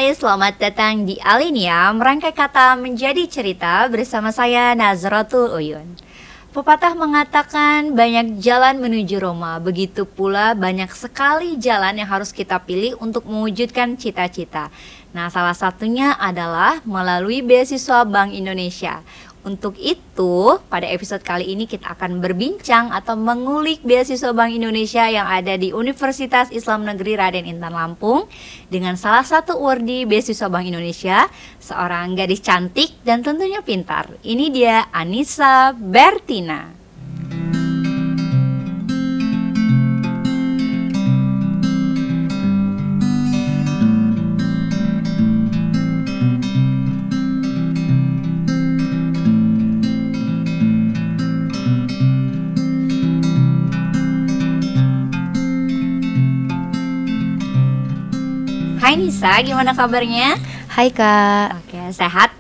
Hai, selamat datang di Alinea, merangkai kata menjadi cerita bersama saya Nazratul Uyun. Pepatah mengatakan banyak jalan menuju Roma, begitu pula banyak sekali jalan yang harus kita pilih untuk mewujudkan cita-cita. Nah, salah satunya adalah melalui beasiswa Bank Indonesia. Untuk itu, pada episode kali ini kita akan berbincang atau mengulik beasiswa Bank Indonesia yang ada di Universitas Islam Negeri Raden Intan Lampung dengan salah satu awardee beasiswa Bank Indonesia, seorang gadis cantik dan tentunya pintar. Ini dia Anissa Bertina. Hai Nisa, gimana kabarnya? Hai Kak. Oke, sehat?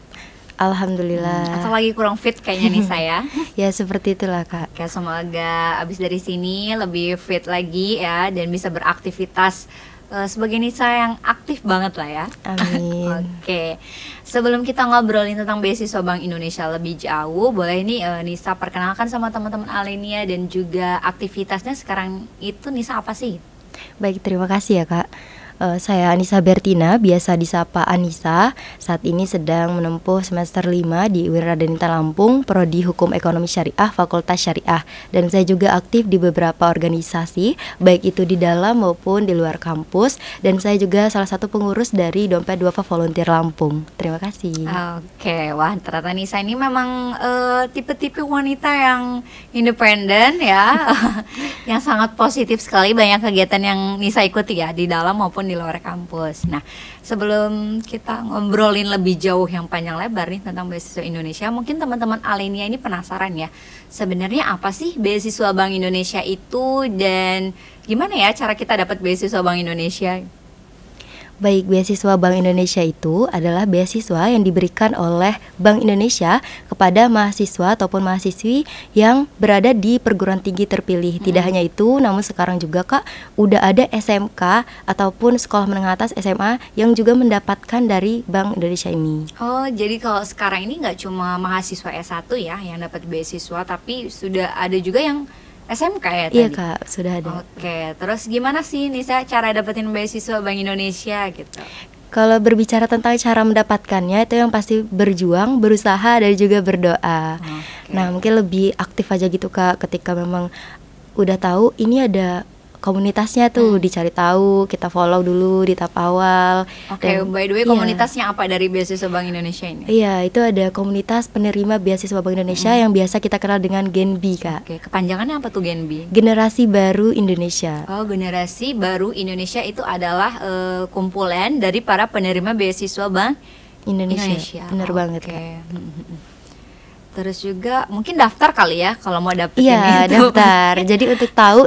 Alhamdulillah. Atau lagi kurang fit kayaknya Nisa ya? Ya seperti itulah Kak. Oke, semoga abis dari sini lebih fit lagi ya dan bisa beraktivitas sebagai Nisa yang aktif banget lah ya. Amin. Oke, sebelum kita ngobrolin tentang beasiswa Bank Indonesia lebih jauh, boleh nih Nisa perkenalkan sama teman-teman Alinea dan juga aktivitasnya sekarang itu Nisa apa sih? Baik, terima kasih ya Kak. Saya Anissa Bertina, biasa disapa Anissa. Saat ini sedang menempuh semester 5 di UIN Raden Intan Lampung, Prodi Hukum Ekonomi Syariah, Fakultas Syariah. Dan saya juga aktif di beberapa organisasi, baik itu di dalam maupun di luar kampus. Dan saya juga salah satu pengurus dari Dompet Duafa Volunteer Lampung. Terima kasih. Oke, wah ternyata Nisa ini memang tipe-tipe wanita yang independen ya, yang sangat positif sekali. Banyak kegiatan yang Nisa ikuti ya di dalam maupun di luar kampus. Nah, sebelum kita ngobrolin lebih jauh yang panjang lebar nih tentang beasiswa Indonesia, mungkin teman-teman Alinea ini penasaran ya, sebenarnya apa sih beasiswa Bank Indonesia itu dan gimana ya cara kita dapat beasiswa Bank Indonesia? Baik, beasiswa Bank Indonesia itu adalah beasiswa yang diberikan oleh Bank Indonesia kepada mahasiswa ataupun mahasiswi yang berada di perguruan tinggi terpilih. Tidak hanya itu, namun sekarang juga Kak, udah ada SMK ataupun sekolah menengah atas SMA yang juga mendapatkan dari Bank Indonesia ini. Oh, jadi kalau sekarang ini nggak cuma mahasiswa S1 ya yang dapat beasiswa, tapi sudah ada juga yang SMK ya tadi? Iya Kak, sudah ada. Oke, terus gimana sih Nisa cara dapetin beasiswa Bank Indonesia gitu? Kalau berbicara tentang cara mendapatkannya, itu yang pasti berjuang, berusaha, dan juga berdoa. Nah, mungkin lebih aktif aja gitu Kak, ketika memang udah tahu ini ada komunitasnya tuh, dicari tahu, kita follow dulu di tahap awal. Oke, by the way, komunitasnya apa dari beasiswa Bank Indonesia ini? Iya, itu ada komunitas penerima beasiswa Bank Indonesia yang biasa kita kenal dengan GENBI Kak. Oke, kepanjangannya apa tuh GENBI? Generasi Baru Indonesia. Oh, Generasi Baru Indonesia itu adalah kumpulan dari para penerima beasiswa Bank Indonesia. Bener banget Kak. Terus juga mungkin daftar kali ya kalau mau dapetin Iya, itu. daftar. Jadi untuk tahu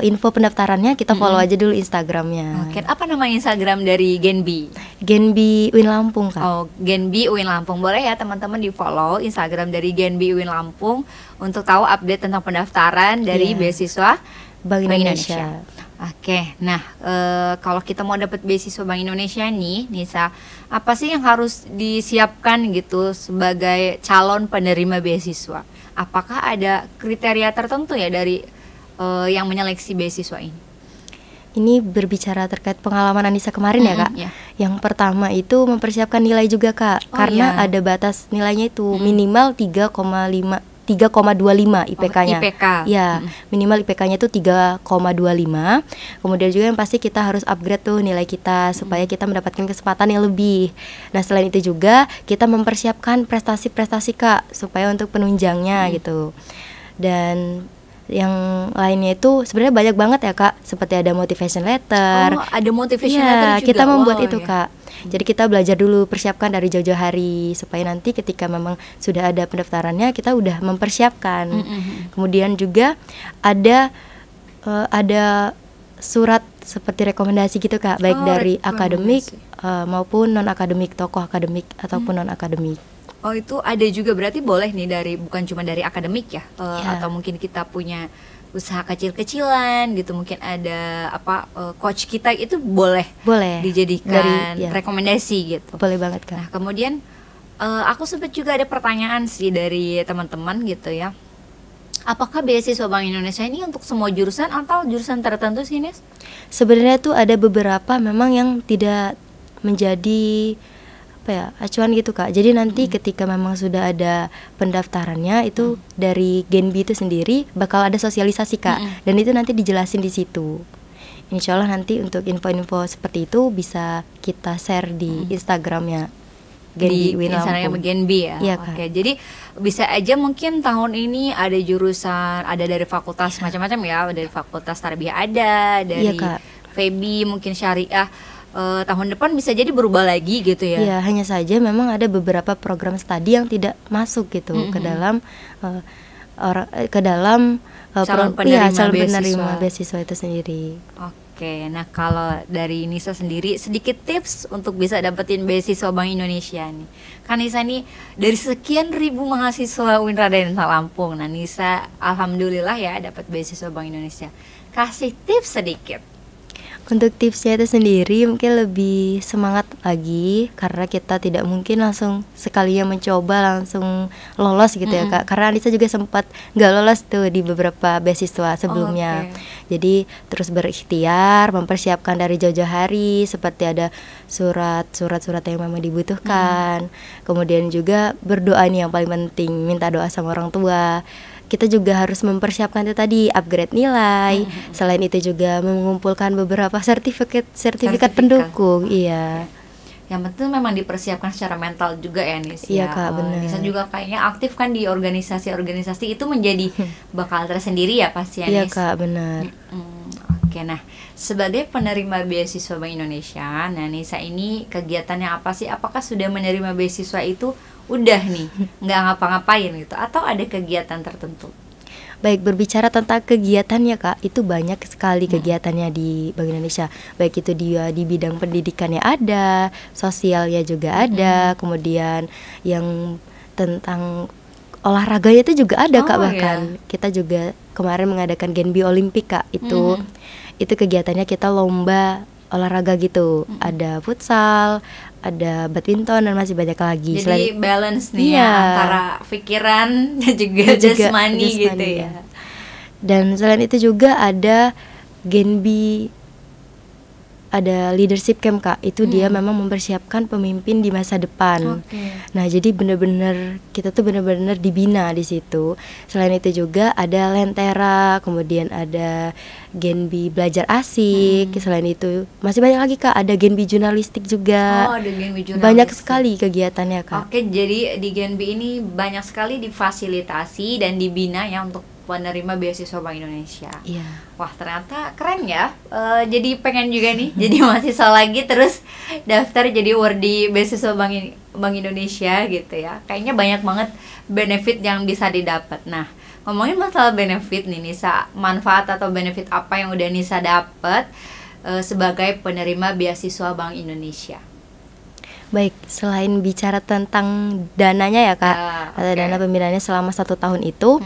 info pendaftarannya kita follow aja dulu Instagramnya. Oke, apa nama Instagram dari GENBI? GENBI UIN Lampung Kak. Oh, GENBI UIN Lampung. Boleh ya teman-teman di follow Instagram dari GENBI UIN Lampung untuk tahu update tentang pendaftaran dari beasiswa Bank Indonesia. Oke, nah kalau kita mau dapat beasiswa Bank Indonesia nih, Nisa, apa sih yang harus disiapkan gitu sebagai calon penerima beasiswa? Apakah ada kriteria tertentu ya dari yang menyeleksi beasiswa ini? Ini berbicara terkait pengalaman Anissa kemarin ya Kak. Yang pertama itu mempersiapkan nilai juga Kak, karena ada batas nilainya itu minimal 3,25 IPK-nya. Ya, minimal IPK-nya itu 3,25. Kemudian juga yang pasti kita harus upgrade tuh nilai kita supaya kita mendapatkan kesempatan yang lebih. Nah, selain itu juga kita mempersiapkan prestasi-prestasi Kak supaya untuk penunjangnya gitu. Dan yang lainnya itu sebenarnya banyak banget ya Kak, seperti ada motivation letter. Oh, ada motivation letter juga. Kita membuat itu Kak. Jadi kita belajar dulu, persiapkan dari jauh-jauh hari supaya nanti ketika memang sudah ada pendaftarannya kita udah mempersiapkan. Kemudian juga ada surat seperti rekomendasi gitu Kak, baik dari akademik maupun non akademik, tokoh akademik ataupun non akademik. Oh itu ada juga, berarti boleh nih dari bukan cuma dari akademik ya, Ya. atau mungkin kita punya usaha kecil-kecilan gitu, mungkin ada coach kita itu boleh Boleh. dijadikan Ya, rekomendasi gitu. boleh banget Kak. Nah kemudian aku sempat juga ada pertanyaan sih dari teman-teman gitu ya. Apakah beasiswa Bank Indonesia ini untuk semua jurusan atau jurusan tertentu sih, Nis? Sebenarnya tuh ada beberapa memang yang tidak menjadi apa ya, acuan gitu Kak. Jadi nanti ketika memang sudah ada pendaftarannya itu dari Genbi itu sendiri bakal ada sosialisasi Kak. Dan itu nanti dijelasin di situ. Insya Allah nanti untuk info-info seperti itu bisa kita share di Instagramnya Di Genbi Win Instagram Lampung. Genbi ya. Iya, Kak. Oke, jadi bisa aja mungkin tahun ini ada jurusan, ada dari fakultas macam-macam ya, dari fakultas tarbiyah ada, dari Iya, Kak. FEBI mungkin syariah. Tahun depan bisa jadi berubah lagi gitu ya. Iya, hanya saja memang ada beberapa program studi yang tidak masuk gitu ke dalam Calon penerima penerima beasiswa. beasiswa itu sendiri. Oke, nah kalau dari Nisa sendiri sedikit tips untuk bisa dapetin beasiswa Bank Indonesia nih. Kan Nisa nih dari sekian ribu mahasiswa UIN Raden Lampung, nah Nisa alhamdulillah ya dapat beasiswa Bank Indonesia. Kasih tips sedikit. Untuk tipsnya itu sendiri mungkin lebih semangat lagi karena kita tidak mungkin langsung sekalinya mencoba langsung lolos gitu ya Kak. Karena Anissa juga sempat nggak lolos tuh di beberapa beasiswa sebelumnya. Jadi terus berikhtiar, mempersiapkan dari jauh-jauh hari seperti ada surat-surat yang memang dibutuhkan. Kemudian juga berdoa nih yang paling penting, minta doa sama orang tua. Kita juga harus mempersiapkan itu tadi, upgrade nilai. Selain itu juga mengumpulkan beberapa sertifikat pendukung. Iya. Yang penting memang dipersiapkan secara mental juga ya Nis. Iya, Ya. Kak, benar. Nisa juga kayaknya aktif kan di organisasi-organisasi itu menjadi bakal tersendiri ya pasti ya Iya Nis. Kak, benar. Oke, nah sebagai penerima beasiswa Bank Indonesia, nah Nisa ini kegiatannya apa sih? Apakah sudah menerima beasiswa itu udah nih nggak ngapa-ngapain gitu, atau ada kegiatan tertentu? Baik, berbicara tentang kegiatannya Kak, itu banyak sekali kegiatannya di Bank Indonesia. Baik itu dia di bidang pendidikannya ada, sosialnya juga ada, kemudian yang tentang olahraganya itu juga ada Kak. Bahkan kita juga kemarin mengadakan Genbi Olimpik Kak. Itu kegiatannya kita lomba olahraga gitu. Ada futsal, ada badminton dan masih banyak lagi. Jadi balance nih Iya. ya antara pikiran dan juga jasmani gitu ya. Dan selain itu juga ada Genbi, ada leadership camp Kak. Itu dia memang mempersiapkan pemimpin di masa depan. Nah, jadi kita tuh bener-bener dibina di situ. Selain itu juga ada Lentera, kemudian ada Genbi belajar asik. Selain itu masih banyak lagi Kak, ada Genbi jurnalistik juga. Oh, ada Genbi jurnalistik. Banyak sekali kegiatannya Kak. Oke, jadi di Genbi ini banyak sekali difasilitasi dan dibina ya untuk penerima beasiswa Bank Indonesia. Iya. Wah, ternyata keren ya. Jadi pengen juga nih jadi mahasiswa lagi terus daftar jadi wardi beasiswa Bank Indonesia gitu ya. Kayaknya banyak banget benefit yang bisa didapat. Nah, ngomongin masalah benefit nih Nisa, manfaat atau benefit apa yang udah Nisa dapat sebagai penerima beasiswa Bank Indonesia? Baik, selain bicara tentang dananya ya Kak, atau dana pembinaannya selama 1 tahun itu,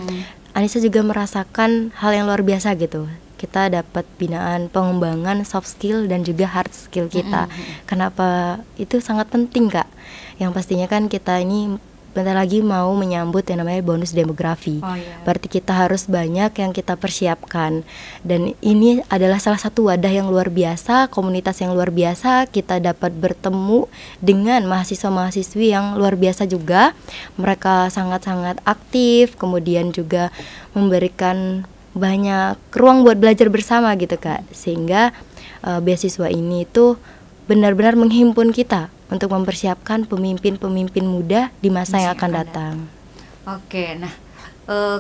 Anissa juga merasakan hal yang luar biasa gitu. Kita dapat binaan pengembangan soft skill dan juga hard skill kita. Kenapa itu sangat penting Kak? Yang pastinya kan kita ini bentar lagi mau menyambut yang namanya bonus demografi. Berarti kita harus banyak yang kita persiapkan. Dan ini adalah salah satu wadah yang luar biasa, komunitas yang luar biasa. Kita dapat bertemu dengan mahasiswa-mahasiswi yang luar biasa juga. Mereka sangat-sangat aktif, kemudian juga memberikan banyak ruang buat belajar bersama gitu Kak. Sehingga beasiswa ini tuh benar-benar menghimpun kita untuk mempersiapkan pemimpin-pemimpin muda di masa yang akan datang. Oke, nah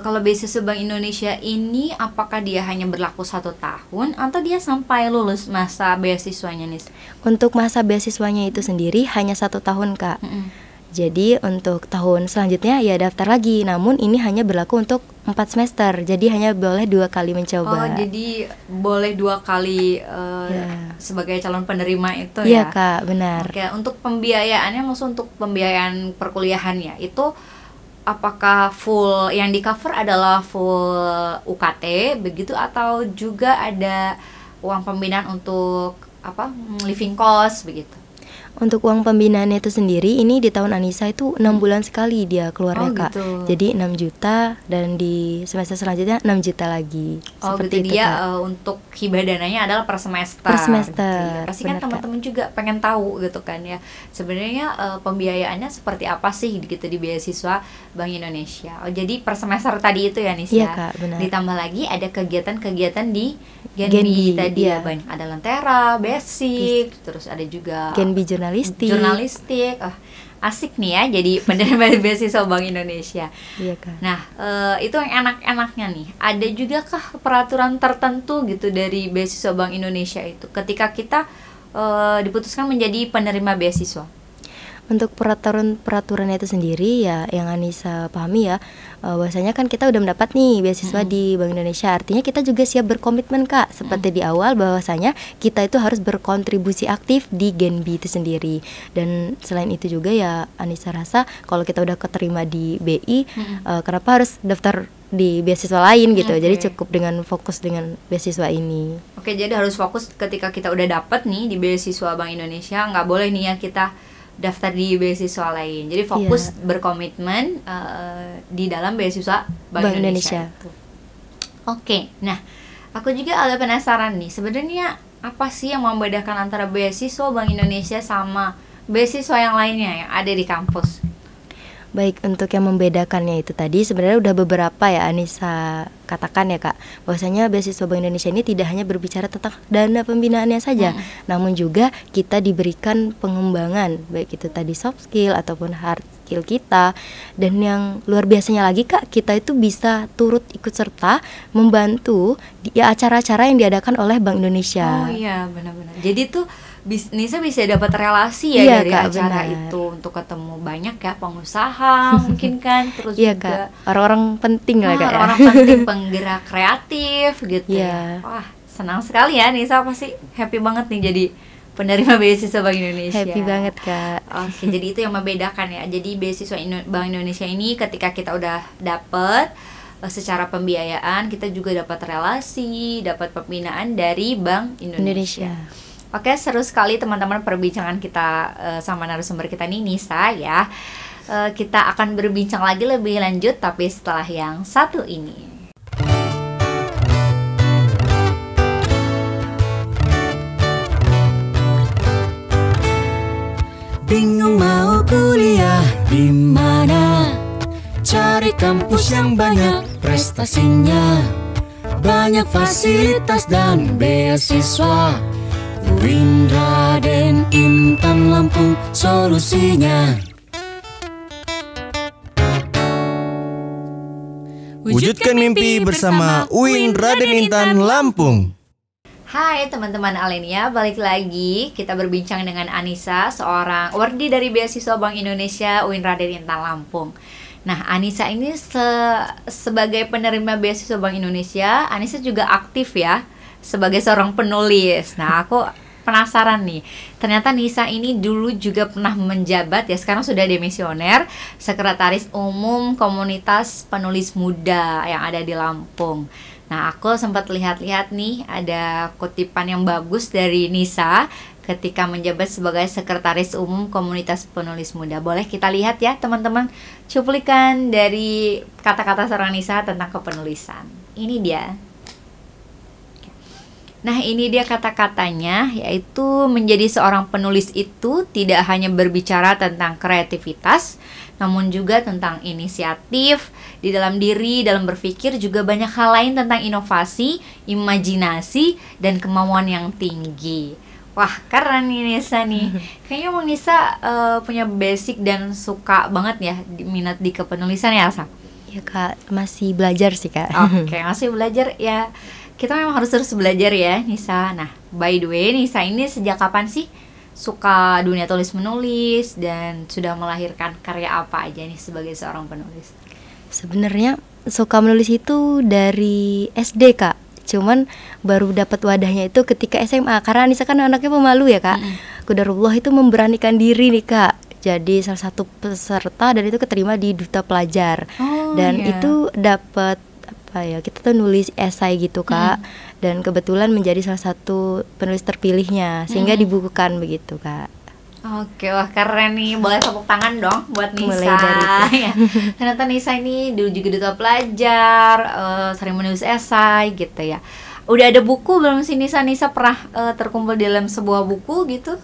kalau beasiswa Bank Indonesia ini apakah dia hanya berlaku 1 tahun atau dia sampai lulus masa beasiswanya nih? Untuk masa beasiswanya itu sendiri hanya 1 tahun Kak. Jadi untuk tahun selanjutnya ya daftar lagi. Namun ini hanya berlaku untuk 4 semester. Jadi hanya boleh 2 kali mencoba. Oh, jadi boleh 2 kali sebagai calon penerima itu Iya ya. Kak, benar. Oke, untuk pembiayaannya, maksud untuk pembiayaan perkuliahannya itu apakah full yang di cover adalah full UKT begitu, atau juga ada uang pembinaan untuk living cost begitu? Untuk uang pembinaannya itu sendiri, ini di tahun Anissa itu 6 bulan sekali dia keluarnya Kak. Gitu. Jadi 6 juta dan di semester selanjutnya 6 juta lagi. Seperti itu, dia Kak. Untuk hibah dananya adalah per semester. Per semester, Gitu ya. Pasti kan benar, teman-teman juga pengen tahu gitu kan ya. Sebenarnya pembiayaannya seperti apa sih gitu di beasiswa Bank Indonesia. Oh, jadi per semester tadi itu ya Nis Iya ya. Kak, benar. Ditambah lagi ada kegiatan-kegiatan di Genbi, Genbi tadi ya, iya. banyak ada Lentera, Basic, terus ada juga Genbi jurnalistik. Asik nih ya jadi penerima beasiswa Bank Indonesia. Iya Kak. Nah, itu yang enak-enaknya nih. Ada juga kah peraturan tertentu gitu dari beasiswa Bank Indonesia itu ketika kita diputuskan menjadi penerima beasiswa? Untuk peraturannya itu sendiri ya, yang Anissa pahami ya, bahwasanya kan kita udah mendapat nih beasiswa di Bank Indonesia, artinya kita juga siap berkomitmen Kak, seperti di awal bahwasanya kita itu harus berkontribusi aktif di Genbi itu sendiri. Dan selain itu juga ya Anissa rasa kalau kita udah keterima di BI, kenapa harus daftar di beasiswa lain gitu. Jadi cukup dengan fokus dengan beasiswa ini. Oke, jadi harus fokus ketika kita udah dapet nih di beasiswa Bank Indonesia, nggak boleh nih ya kita daftar di beasiswa lain. Jadi fokus berkomitmen di dalam beasiswa Bank Indonesia itu. Oke, nah aku juga agak penasaran nih, sebenarnya apa sih yang membedakan antara beasiswa Bank Indonesia sama beasiswa yang lainnya yang ada di kampus? Baik, untuk yang membedakannya itu tadi sebenarnya udah beberapa ya Anissa katakan ya Kak, bahwasanya beasiswa Bank Indonesia ini tidak hanya berbicara tentang dana pembinaannya saja, namun juga kita diberikan pengembangan, baik itu tadi soft skill ataupun hard skill kita. Dan yang luar biasanya lagi Kak, kita itu bisa turut ikut serta membantu di acara-acara yang diadakan oleh Bank Indonesia. Oh iya, benar-benar. Jadi tuh Nisa bisa dapat relasi ya, iya, dari Kak, acara benar. itu, untuk ketemu banyak ya pengusaha mungkin kan, terus Iya juga Kak, orang-orang penting lah Kak ya. orang penting, penggerak kreatif gitu Iya. ya. Wah, senang sekali ya Nisa, pasti happy banget nih jadi penerima beasiswa Bank Indonesia. Happy banget Kak. Oke, jadi itu yang membedakan ya. Jadi beasiswa Bank Indonesia ini ketika kita udah dapet secara pembiayaan, kita juga dapat relasi, dapat pembinaan dari Bank Indonesia. Oke, seru sekali teman-teman perbincangan kita sama narasumber kita nih Nisa ya. Kita akan berbincang lagi lebih lanjut tapi setelah yang satu ini. Bingung mau kuliah di mana? Cari kampus yang banyak prestasinya, banyak fasilitas dan beasiswa. UIN, Raden, Intan, Lampung solusinya. Wujudkan mimpi bersama UIN Raden Intan Lampung. Hai teman-teman Alenia, balik lagi kita berbincang dengan Anissa, seorang wardi dari beasiswa Bank Indonesia UIN Raden Intan Lampung. Nah, Anissa ini sebagai penerima beasiswa Bank Indonesia, Anissa juga aktif ya sebagai seorang penulis. Nah, aku penasaran nih, ternyata Nisa ini dulu juga pernah menjabat ya, sekarang sudah demisioner, Sekretaris Umum Komunitas Penulis Muda yang ada di Lampung. Nah, aku sempat lihat-lihat nih, ada kutipan yang bagus dari Nisa ketika menjabat sebagai Sekretaris Umum Komunitas Penulis Muda. Boleh kita lihat ya teman-teman, cuplikan dari kata-kata seorang Nisa tentang kepenulisan. Ini dia. Nah, ini dia kata-katanya, yaitu menjadi seorang penulis itu tidak hanya berbicara tentang kreativitas, namun juga tentang inisiatif di dalam diri, dalam berpikir, juga banyak hal lain tentang inovasi, imajinasi, dan kemauan yang tinggi. Wah, keren nih Nisa nih. Kayaknya Bang Nisa punya basic dan suka banget ya minat di kepenulisan ya, Sa? Ya Kak, masih belajar sih Kak. Oke, masih belajar ya. Kita memang harus terus belajar ya Nisa. Nah, by the way Nisa ini sejak kapan sih suka dunia tulis menulis dan sudah melahirkan karya apa aja nih sebagai seorang penulis? Sebenarnya suka menulis itu dari SD Kak. Cuman baru dapat wadahnya itu ketika SMA, karena Anissa kan anaknya pemalu ya Kak. Qadarullah itu memberanikan diri nih Kak. Jadi salah satu peserta dan itu keterima di Duta Pelajar. Dan itu dapat apa ya, kita tuh nulis esai gitu Kak. Dan kebetulan menjadi salah satu penulis terpilihnya sehingga dibukukan begitu Kak. Oke, wah keren nih, boleh tepuk tangan dong buat Nisa. Mulai dari itu. Ya. Ternyata Nisa ini dulu juga Duta Pelajar, sering menulis esai gitu ya. Udah ada buku belum sih Nisa? Nisa pernah terkumpul dalam sebuah buku gitu?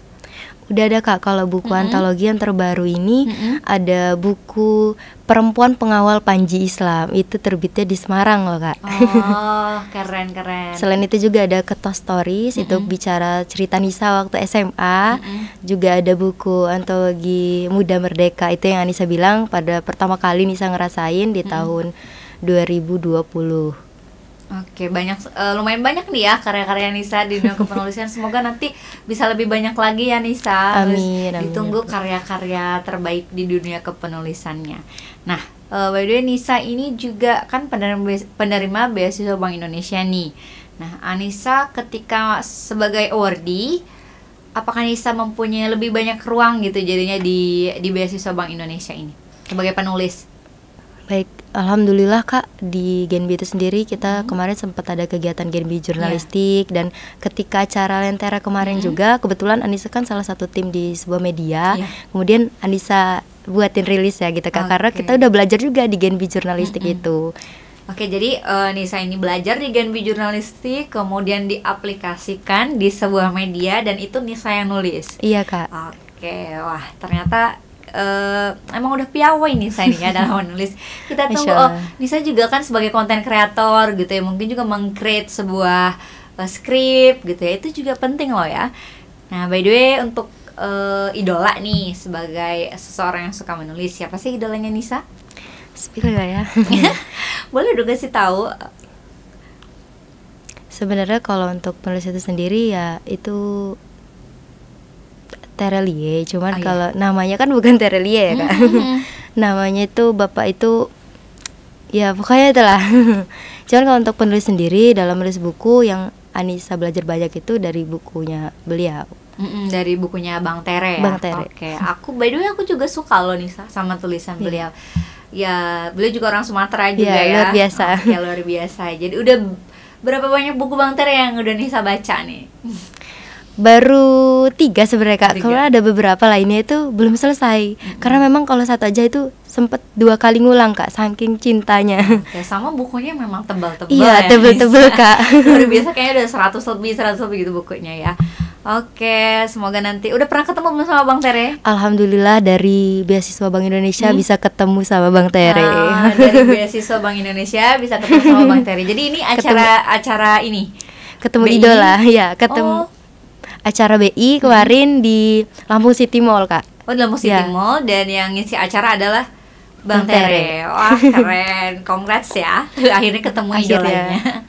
Udah ada Kak, kalau buku antologi yang terbaru ini ada buku Perempuan Pengawal Panji Islam. Itu terbitnya di Semarang loh Kak. Oh, keren. Selain itu juga ada Ketos Stories, itu bicara cerita Nisa waktu SMA. Juga ada buku antologi Muda Merdeka, itu yang Anissa bilang pada pertama kali Nisa ngerasain di tahun 2020. Oke, lumayan banyak nih ya karya-karya Nisa di dunia kepenulisan. Semoga nanti bisa lebih banyak lagi ya Nisa. Amin. Ditunggu karya-karya terbaik di dunia kepenulisannya. Nah, by the way Nisa ini juga kan penerima beasiswa Bank Indonesia nih. Nah, Anissa ketika sebagai awardee, apakah Nisa mempunyai lebih banyak ruang gitu jadinya di beasiswa Bank Indonesia ini sebagai penulis? Baik, alhamdulillah Kak, di Genbi itu sendiri kita kemarin sempat ada kegiatan Genbi jurnalistik dan ketika acara Lentera kemarin juga kebetulan Anissa kan salah satu tim di sebuah media. Kemudian Anissa buatin rilis ya gitu Kak, karena kita udah belajar juga di Genbi jurnalistik itu. Oke, jadi Nisa ini belajar di Genbi jurnalistik, kemudian diaplikasikan di sebuah media dan itu Nisa yang nulis. Iya Kak. Oke, wah ternyata emang udah piawai Nisa ini ya dalam menulis. Kita tunggu. Nisa juga kan sebagai konten kreator gitu ya, mungkin juga meng-create sebuah skrip gitu ya, itu juga penting loh ya. Nah, by the way untuk idola nih sebagai seseorang yang suka menulis, siapa sih idolanya Nisa? Spill ya. Boleh dong kasih tahu. Sebenarnya kalau untuk penulis itu sendiri ya itu Terelie, cuman kalau namanya kan bukan Terelie ya Kak. Namanya itu bapak itu ya pokoknya itulah. Cuman kalau untuk penulis sendiri dalam menulis buku yang Anissa belajar banyak itu dari bukunya beliau. Dari bukunya Bang Tere ya? Bang Tere. Oke, by the way aku juga suka loh Nisa sama tulisan beliau. Ya, beliau juga orang Sumatera juga ya. Luar biasa. Oke, luar biasa. Jadi udah berapa banyak buku Bang Tere yang udah Nisa baca nih? Baru 3 sebenarnya Kak. Kalau ada beberapa lainnya itu belum selesai. Karena memang kalau satu aja itu sempet 2 kali ngulang Kak, saking cintanya. Ya sama bukunya memang tebal-tebal. Iya, ya, tebel-tebel Kak. Luar biasa, kayaknya udah 100 lebih gitu bukunya ya. Oke, semoga nanti udah pernah ketemu belum sama Bang Tere? Alhamdulillah dari beasiswa Bank Indonesia bisa ketemu sama Bang Tere. Dari beasiswa Bank Indonesia bisa ketemu sama Bang Tere. Jadi ini acara ini. Ketemu BI? idola, ya, ketemu. Acara BI kemarin di Lampung City Mall Kak. Oh, di Lampung City Mall, dan yang ngisi acara adalah Bang Tere. Wah, keren. Congrats ya. Akhirnya ketemu idolanya.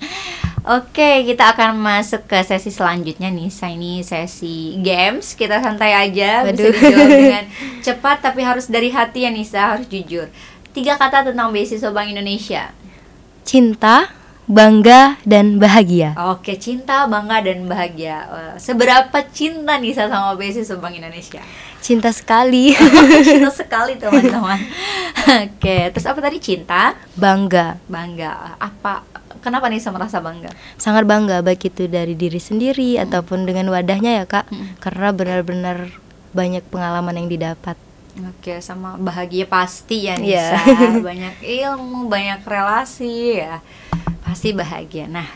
Oke, kita akan masuk ke sesi selanjutnya nih. Ini sesi games. Kita santai aja. Bisa dijawab dengan cepat tapi harus dari hati ya Nisa, harus jujur. 3 kata tentang beasiswa Bank Indonesia. Cinta, bangga, dan bahagia. Oke, cinta, bangga, dan bahagia. Seberapa cinta Nisa sama beasiswa Bank Indonesia? Cinta sekali. Cinta sekali teman-teman. Oke, terus apa tadi? Cinta, bangga. Bangga. Kenapa Nisa merasa bangga? Sangat bangga, baik itu dari diri sendiri ataupun dengan wadahnya ya Kak. Karena benar-benar banyak pengalaman yang didapat. Oke, sama bahagia pasti ya Nisa. Banyak ilmu, banyak relasi ya. Pasti bahagia. Nah,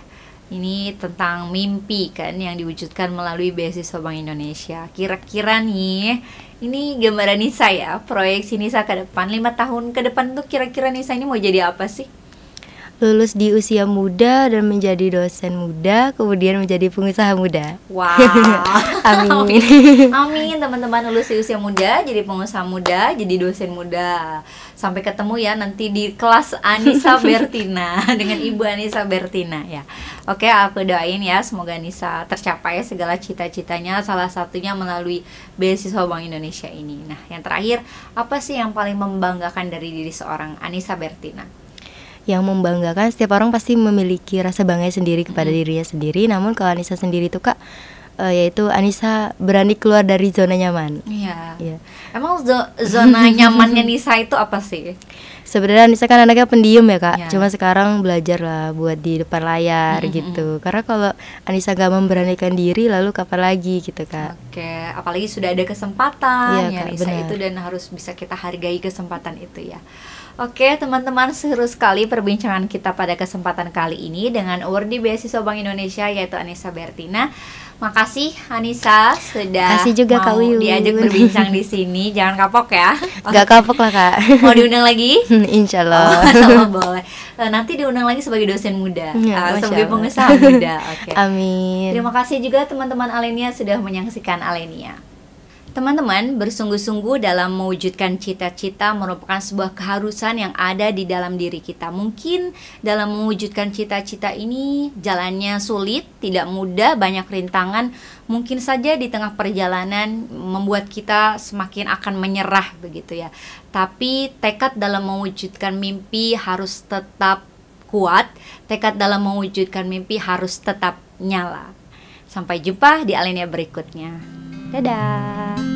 ini tentang mimpi kan yang diwujudkan melalui beasiswa Bank Indonesia. Kira-kira nih, ini gambaran Nisa ya, proyeksi Nisa ke depan 5 tahun ke depan tuh kira-kira Nisa ini mau jadi apa sih? Lulus di usia muda dan menjadi dosen muda, kemudian menjadi pengusaha muda. Wow. Amin. Amin teman-teman, lulus di usia muda, jadi pengusaha muda, jadi dosen muda. Sampai ketemu ya nanti di kelas Anissa Bertina dengan Ibu Anissa Bertina ya. Oke, aku doain ya semoga Nisa tercapai segala cita-citanya, salah satunya melalui beasiswa Bank Indonesia ini. Nah, yang terakhir, apa sih yang paling membanggakan dari diri seorang Anissa Bertina? yang membanggakan. Setiap orang pasti memiliki rasa bangga sendiri kepada dirinya sendiri. Namun kalau Anissa sendiri tuh Kak, yaitu Anissa berani keluar dari zona nyaman. Iya. Iya. Emang zona nyamannya Nisa itu apa sih? Sebenarnya Anissa kan anaknya pendiam ya Kak. Iya. Cuma sekarang belajar lah buat di depan layar gitu. Karena kalau Anissa gak memberanikan diri, lalu kapan lagi gitu Kak. Oke, apalagi sudah ada kesempatan Iya, ya Kak, Nisa benar. itu, dan harus bisa kita hargai kesempatan itu ya. Oke teman-teman, seru sekali perbincangan kita pada kesempatan kali ini dengan awardee beasiswa Bank Indonesia yaitu Anissa Bertina. Makasih Anissa sudah Makasih juga, Kak mau Uyun. diajak berbincang di sini. Jangan kapok ya. Gak kapok lah Kak. Mau diundang lagi? Insya Allah. Oh, boleh. Nanti diundang lagi sebagai dosen muda, Ya, Masya sebagai Allah. pengusaha muda. Oke. Amin. Terima kasih juga teman-teman Alenia sudah menyaksikan Alenia. Teman-teman, bersungguh-sungguh dalam mewujudkan cita-cita merupakan sebuah keharusan yang ada di dalam diri kita. Mungkin dalam mewujudkan cita-cita ini jalannya sulit, tidak mudah, banyak rintangan. Mungkin saja di tengah perjalanan membuat kita semakin akan menyerah begitu ya. Tapi tekad dalam mewujudkan mimpi harus tetap kuat. Tekad dalam mewujudkan mimpi harus tetap nyala. Sampai jumpa di Alenia berikutnya. Dadah.